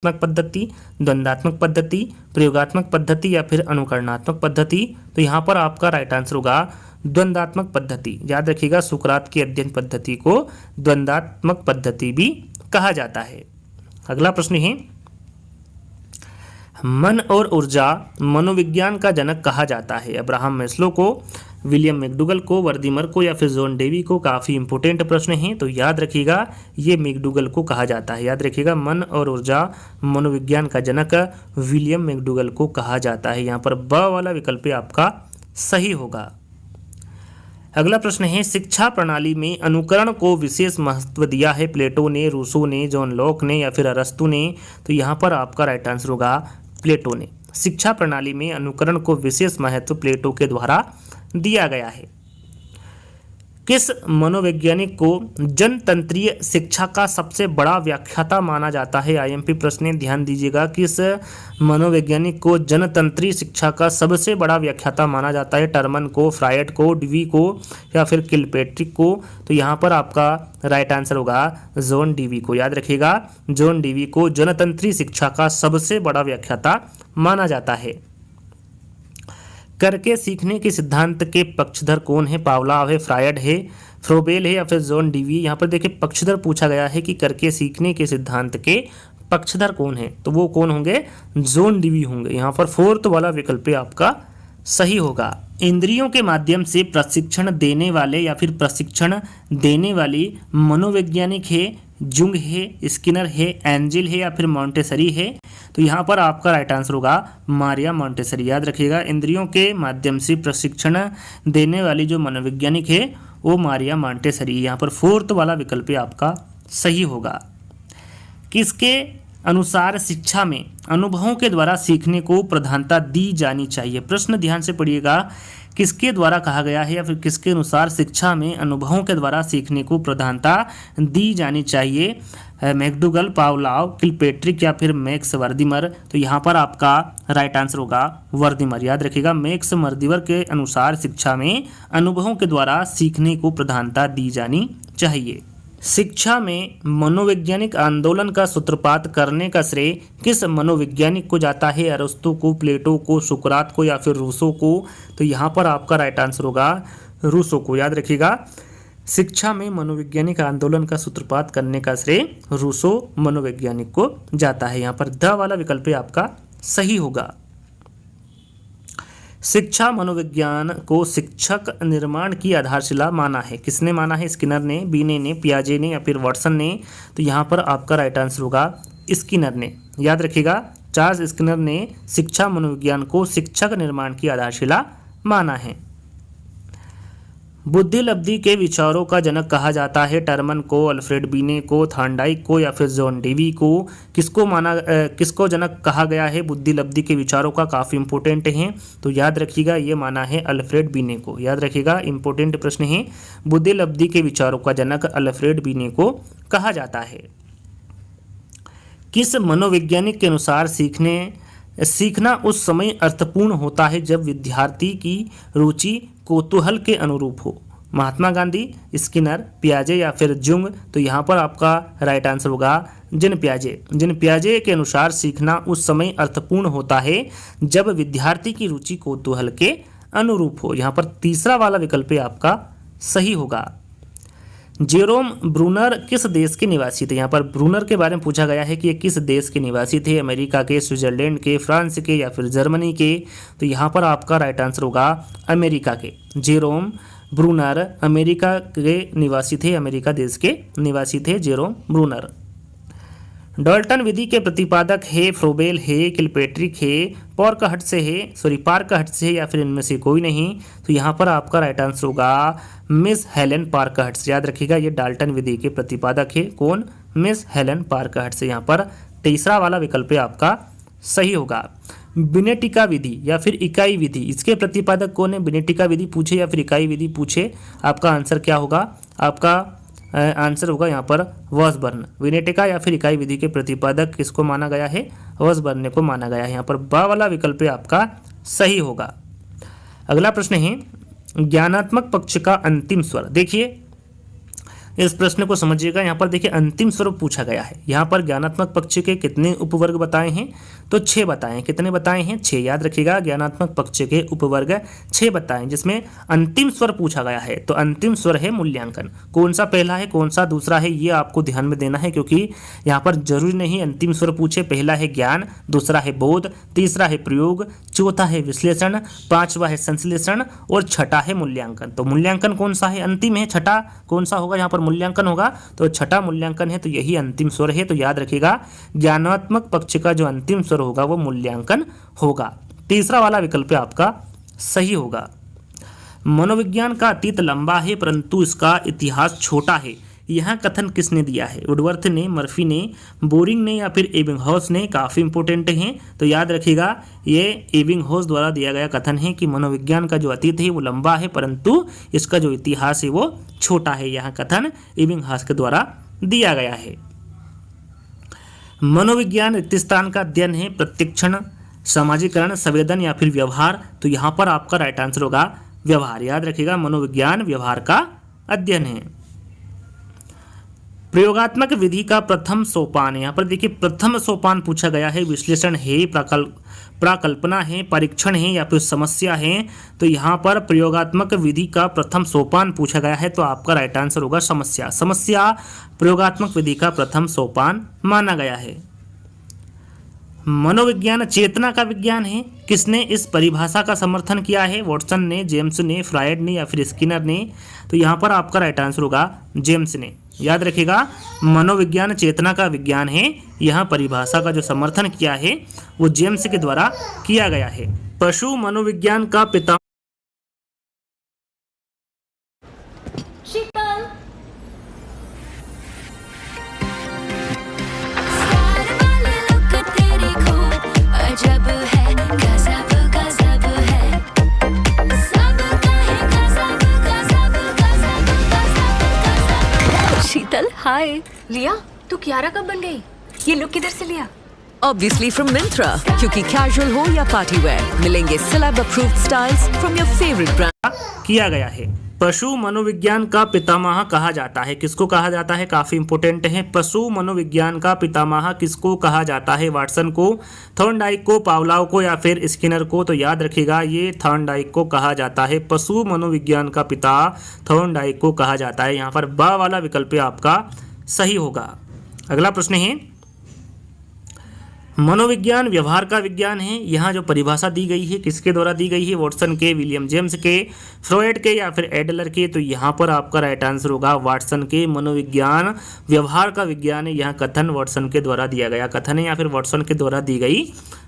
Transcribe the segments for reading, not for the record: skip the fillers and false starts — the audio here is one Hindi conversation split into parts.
पद्धति, द्वंद्वात्मक पद्धति, प्रयोगात्मक पद्धति या फिर अनुकरणात्मक पद्धति। तो यहाँ पर आपका राइट आंसर होगा द्वंद्वात्मक पद्धति। याद रखिएगा, सुकरात की अध्ययन पद्धति को द्वंद्वात्मक पद्धति भी कहा जाता है। अगला प्रश्न है, मन और ऊर्जा मनोविज्ञान का जनक कहा जाता है। अब्राहम मैस्लो को, विलियम मैकडूगल को, वर्दीमर को या फिर जॉन डेवी को। काफ़ी इंपॉर्टेंट प्रश्न है, तो याद रखिएगा ये मैकडूगल को कहा जाता है। याद रखिएगा, मन और ऊर्जा मनोविज्ञान का जनक विलियम मैकडूगल को कहा जाता है। यहाँ पर ब वाला विकल्प आपका सही होगा। अगला प्रश्न है, शिक्षा प्रणाली में अनुकरण को विशेष महत्व दिया है प्लेटो ने, रूसो ने, जॉन लॉक ने या फिर अरस्तु ने। तो यहाँ पर आपका राइट आंसर होगा प्लेटो ने। शिक्षा प्रणाली में अनुकरण को विशेष महत्व प्लेटो के द्वारा दिया गया है। किस मनोवैज्ञानिक को जनतंत्रीय शिक्षा का सबसे बड़ा व्याख्याता माना जाता है? आईएमपी प्रश्न है, ध्यान दीजिएगा। किस मनोवैज्ञानिक को जनतंत्रीय शिक्षा का सबसे बड़ा व्याख्याता माना जाता है? टर्मन को, फ्रायड को, डीवी को या फिर किलपेट्रिक को। तो यहाँ पर आपका राइट आंसर होगा जॉन डीवी को। याद रखिएगा, जॉन डीवी को जनतंत्रीय शिक्षा का सबसे बड़ा व्याख्याता माना जाता है। करके सीखने के सिद्धांत के पक्षधर कौन है? पावलाव है, फ्रायड है, फ्रोबेल है या फिर जॉन डीवी। यहाँ पर देखिए पक्षधर पूछा गया है कि करके सीखने के सिद्धांत के पक्षधर कौन है, तो वो कौन होंगे? जॉन डीवी होंगे। यहाँ पर फोर्थ वाला विकल्प आपका सही होगा। इंद्रियों के माध्यम से प्रशिक्षण देने वाले या फिर प्रशिक्षण देने वाली मनोवैज्ञानिक है जुंग है, स्किनर है, एंजिल है या फिर मॉन्टेसरी है। तो यहाँ पर आपका राइट आंसर होगा मारिया मॉन्टेसरी। याद रखिएगा, इंद्रियों के माध्यम से प्रशिक्षण देने वाली जो मनोवैज्ञानिक है वो मारिया मॉन्टेसरी। यहाँ पर फोर्थ वाला विकल्प आपका सही होगा। किसके अनुसार शिक्षा में अनुभवों के द्वारा सीखने को प्रधानता दी जानी चाहिए? प्रश्न ध्यान से पढ़िएगा, किसके द्वारा कहा गया है या फिर किसके अनुसार शिक्षा में अनुभवों के द्वारा सीखने को प्रधानता दी जानी चाहिए? मैकडूगल, पावलाव, किलपेट्रिक या फिर मैक्स वर्दीमर। तो यहाँ पर आपका राइट आंसर होगा वर्दीमर। याद रखिएगा, मैक्स वर्दीमर के अनुसार शिक्षा में अनुभवों के द्वारा सीखने को प्रधानता दी जानी चाहिए। शिक्षा में मनोवैज्ञानिक आंदोलन का सूत्रपात करने का श्रेय किस मनोवैज्ञानिक को जाता है? अरस्तु को, प्लेटो को, सुकरात को या फिर रूसो को। तो यहाँ पर आपका राइट आंसर होगा रूसो को। याद रखिएगा, शिक्षा में मनोवैज्ञानिक आंदोलन का सूत्रपात करने का श्रेय रूसो मनोवैज्ञानिक को जाता है। यहाँ पर द वाला विकल्प आपका सही होगा। शिक्षा मनोविज्ञान को शिक्षक निर्माण की आधारशिला माना है। किसने माना है? स्किनर ने, बीने ने, पियाजे ने या फिर वाटसन ने। तो यहाँ पर आपका राइट आंसर होगा स्किनर ने। याद रखिएगा, चार्ल्स स्किनर ने शिक्षा मनोविज्ञान को शिक्षक निर्माण की आधारशिला माना है। बुद्धिलब्धि के विचारों का जनक कहा जाता है? टर्मन को, अल्फ्रेड बीने को, थॉर्नडाइक को या फिर जॉन डेवी को। किसको जनक कहा गया है बुद्धिलब्धि के विचारों का? काफ़ी इंपॉर्टेंट है, तो याद रखिएगा ये माना है अल्फ्रेड बीने को। याद रखिएगा, इंपॉर्टेंट प्रश्न है, बुद्धिलब्धि के विचारों का जनक अल्फ्रेड बीने को कहा जाता है। किस मनोवैज्ञानिक के अनुसार सीखना उस समय अर्थपूर्ण होता है जब विद्यार्थी की रुचि कौतूहल के अनुरूप हो? महात्मा गांधी, स्किनर, पियाजे या फिर जुंग। तो यहाँ पर आपका राइट आंसर होगा जिन पियाजे के अनुसार सीखना उस समय अर्थपूर्ण होता है जब विद्यार्थी की रुचि कौतूहल के अनुरूप हो। यहाँ पर तीसरा वाला विकल्प आपका सही होगा। जेरोम ब्रूनर किस देश के निवासी थे? यहाँ पर ब्रूनर के बारे में पूछा गया है कि ये किस देश के निवासी थे? अमेरिका के, स्विट्जरलैंड के, फ्रांस के या फिर जर्मनी के। तो यहाँ पर आपका राइट आंसर होगा अमेरिका के। जेरोम ब्रूनर अमेरिका के निवासी थे, अमेरिका देश के निवासी थे जेरोम ब्रूनर। डाल्टन विधि के प्रतिपादक है फ्रोबेल है, किलपेट्रिक है, पार्कहर्ट्ज़ है या फिर इनमें से कोई नहीं। तो यहाँ पर आपका राइट आंसर होगा मिस हेलेन पार्कहर्ट्ज़। याद रखिएगा, ये डाल्टन विधि के प्रतिपादक है कौन? Miss Helen Parkhurst. यहाँ पर तीसरा वाला विकल्प आपका सही होगा। बिनेटिका विधि या फिर इकाई विधि, इसके प्रतिपादक कौन है? बिनेटिका विधि पूछे या फिर इकाई विधि पूछे, आपका आंसर क्या होगा? आपका आंसर होगा यहाँ पर वॉसबर्न। विनेटिका या फिर इकाई विधि के प्रतिपादक किसको माना गया है? वॉसबर्न को माना गया है। यहाँ पर बा वाला विकल्प आपका सही होगा। अगला प्रश्न है, ज्ञानात्मक पक्ष का अंतिम स्वर। देखिए, इस प्रश्न को समझिएगा। यहाँ पर देखिए अंतिम स्वरूप पूछा गया है। यहाँ पर ज्ञानात्मक पक्ष के कितने उपवर्ग बताए हैं, तो 6 बताए हैं। कितने बताए हैं, 6। याद रखिएगा ज्ञानात्मक पक्ष के उपवर्ग 6 बताए, जिसमें अंतिम स्वर पूछा गया है। तो अंतिम स्वर है मूल्यांकन। कौन सा पहला है, कौन सा दूसरा है, ये आपको ध्यान में देना है, क्योंकि यहाँ पर जरूरी नहीं अंतिम स्वर पूछे। पहला है ज्ञान, दूसरा है बोध, तीसरा है प्रयोग, चौथा है विश्लेषण, पांचवा है संश्लेषण और छठा है मूल्यांकन। तो मूल्यांकन कौन सा है, अंतिम है। छठा कौन सा होगा, यहाँ पर मूल्यांकन होगा, तो छठा मूल्यांकन है, तो यही अंतिम स्वर है। तो याद रखिएगा ज्ञानात्मक पक्ष का जो अंतिम स्वर होगा वो मूल्यांकन होगा। तीसरा वाला विकल्प आपका सही होगा। मनोविज्ञान का अतीत लंबा है परंतु इसका इतिहास छोटा है, यह कथन किसने दिया है। वुडवर्थ ने, मर्फी ने, बोरिंग ने या फिर एबिंगहॉस ने। काफ़ी इंपॉर्टेंट हैं, तो याद रखिएगा ये एबिंगहॉस द्वारा दिया गया कथन है कि मनोविज्ञान का जो अतीत है वो लंबा है परंतु इसका जो इतिहास है वो छोटा है। यह कथन एबिंगहॉस के द्वारा दिया गया है। मनोविज्ञान रिक्त स्थान का अध्ययन है, प्रत्यक्षण, सामाजिकरण, संवेदन या फिर व्यवहार। तो यहाँ पर आपका राइट आंसर होगा व्यवहार। याद रखिएगा मनोविज्ञान व्यवहार का अध्ययन है। प्रयोगात्मक विधि का प्रथम सोपान, यहाँ पर देखिए प्रथम सोपान पूछा गया है। विश्लेषण है, प्राकल्पना है, परीक्षण है या फिर समस्या है। तो यहाँ पर प्रयोगात्मक विधि का प्रथम सोपान पूछा गया है, तो आपका राइट आंसर होगा समस्या। समस्या प्रयोगात्मक विधि का प्रथम सोपान माना गया है। मनोविज्ञान चेतना का विज्ञान है, किसने इस परिभाषा का समर्थन किया है। वॉटसन ने, जेम्स ने, फ्रायड ने या फिर स्किनर ने। तो यहाँ पर आपका राइट आंसर होगा जेम्स ने। याद रखिएगा मनोविज्ञान चेतना का विज्ञान है, यह परिभाषा का जो समर्थन किया है वो जेम्स के द्वारा किया गया है। पशु मनोविज्ञान का पिता अजब है, गजब गजब है, सब कहे गजब गजब गजब गजब। शीतल हाय। रिया, तू कियारा कब बन गई? ये लुक किधर से लिया? Obviously from Myntra, क्योंकि कैजुअल हो या पार्टी वेयर मिलेंगे celeb approved styles from your favorite brand। किया गया है। पशु मनोविज्ञान का पितामह कहा जाता है, किसको कहा जाता है, काफी इंपोर्टेंट है। पशु मनोविज्ञान का पितामह किसको कहा जाता है। वाटसन को, थॉर्नडाइक को, पावलोव को या फिर स्किनर को। तो याद रखिएगा ये थॉर्नडाइक को कहा जाता है। पशु मनोविज्ञान का पिता थॉर्नडाइक को कहा जाता है। यहाँ पर ब वाला विकल्प आपका सही होगा। अगला प्रश्न है मनोविज्ञान व्यवहार का विज्ञान है। यहाँ जो परिभाषा दी गई है किसके द्वारा दी गई है, वॉटसन के, विलियम जेम्स के, फ्रॉयड के या फिर एडलर के। तो यहाँ पर आपका राइट आंसर होगा वाटसन के। मनोविज्ञान व्यवहार का विज्ञान है, यह कथन वाटसन के द्वारा दिया गया कथन है या फिर वाटसन के द्वारा दी गई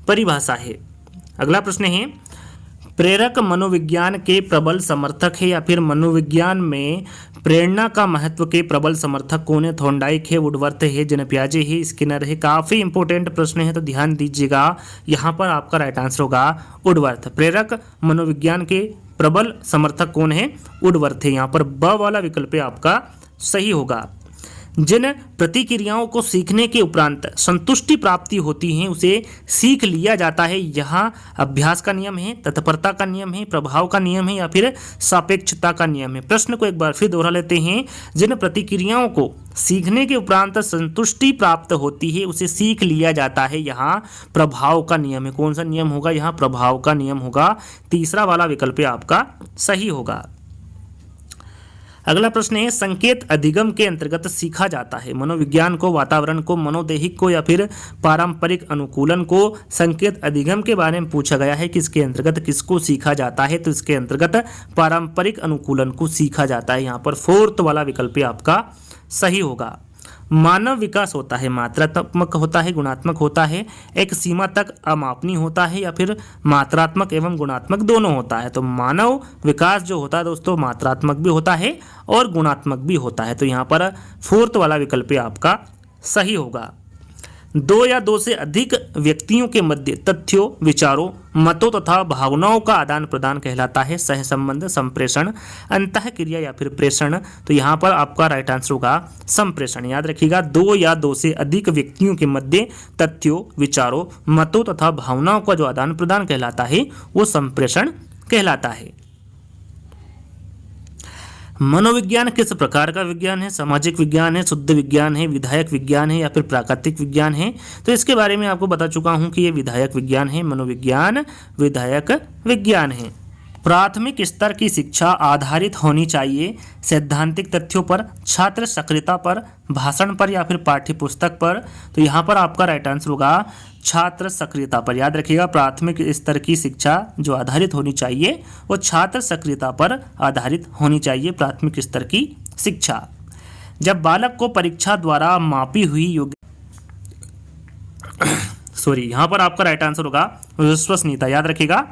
परिभाषा है। अगला प्रश्न है प्रेरक मनोविज्ञान के प्रबल समर्थक है या फिर मनोविज्ञान में प्रेरणा का महत्व के प्रबल समर्थक कौन है। थॉर्नडाइक है, वुडवर्थ है, जेनेपियाजे है, स्किनर है। काफ़ी इंपॉर्टेंट प्रश्न है, तो ध्यान दीजिएगा। यहाँ पर आपका राइट आंसर होगा वुडवर्थ। प्रेरक मनोविज्ञान के प्रबल समर्थक कौन है, वुडवर्थ है। यहाँ पर ब वाला विकल्प आपका सही होगा। जिन प्रतिक्रियाओं को सीखने के उपरांत संतुष्टि प्राप्ति होती है उसे सीख लिया जाता है। यहाँ अभ्यास का नियम है, तत्परता का नियम है, प्रभाव का नियम है या फिर सापेक्षता का नियम है। प्रश्न को एक बार फिर दोहरा लेते हैं। जिन प्रतिक्रियाओं को सीखने के उपरांत संतुष्टि प्राप्त होती है उसे सीख लिया जाता है। यहाँ प्रभाव का नियम है। कौन सा नियम होगा, यहाँ प्रभाव का नियम होगा। तीसरा वाला विकल्प आपका सही होगा। अगला प्रश्न है संकेत अधिगम के अंतर्गत सीखा जाता है। मनोविज्ञान को, वातावरण को, मनोदैहिक को या फिर पारंपरिक अनुकूलन को। संकेत अधिगम के बारे में पूछा गया है कि इसके अंतर्गत किसको सीखा जाता है। तो इसके अंतर्गत पारंपरिक अनुकूलन को सीखा जाता है। यहाँ पर फोर्थ वाला विकल्प आपका सही होगा। मानव विकास होता है, मात्रात्मक होता है, गुणात्मक होता है, एक सीमा तक अमापनीय होता है या फिर मात्रात्मक एवं गुणात्मक दोनों होता है। तो मानव विकास जो होता है दोस्तों मात्रात्मक भी होता है और गुणात्मक भी होता है। तो यहाँ पर फोर्थ वाला विकल्प आपका सही होगा। दो या दो से अधिक व्यक्तियों के मध्य तथ्यों, विचारों, मतों तथा भावनाओं का आदान प्रदान कहलाता है सहसंबंध, संप्रेषण, अंतःक्रिया या फिर प्रेषण। तो यहाँ पर आपका राइट आंसर होगा संप्रेषण। याद रखिएगा दो या दो से अधिक व्यक्तियों के मध्य तथ्यों, विचारों, मतों तथा भावनाओं का जो आदान प्रदान कहलाता है वो संप्रेषण कहलाता है। मनोविज्ञान किस प्रकार का विज्ञान है? सामाजिक विज्ञान है, शुद्ध विज्ञान है, विधायक विज्ञान है या फिर प्राकृतिक विज्ञान है? तो इसके बारे में आपको बता चुका हूं कि ये विधायक विज्ञान है। मनोविज्ञान विधायक विज्ञान है। प्राथमिक स्तर की शिक्षा आधारित होनी चाहिए सैद्धांतिक तथ्यों पर, छात्र सक्रियता पर, भाषण पर या फिर पाठ्य पुस्तक पर? तो यहाँ पर आपका राइट आंसर होगा छात्र सक्रियता पर। याद रखिएगा, प्राथमिक स्तर की शिक्षा जो आधारित होनी चाहिए वो छात्र सक्रियता पर आधारित होनी चाहिए, प्राथमिक स्तर की शिक्षा। जब बालक को परीक्षा द्वारा मापी हुई योग्य यहाँ पर आपका राइट आंसर होगा विश्वसनीयता। याद रखिएगा,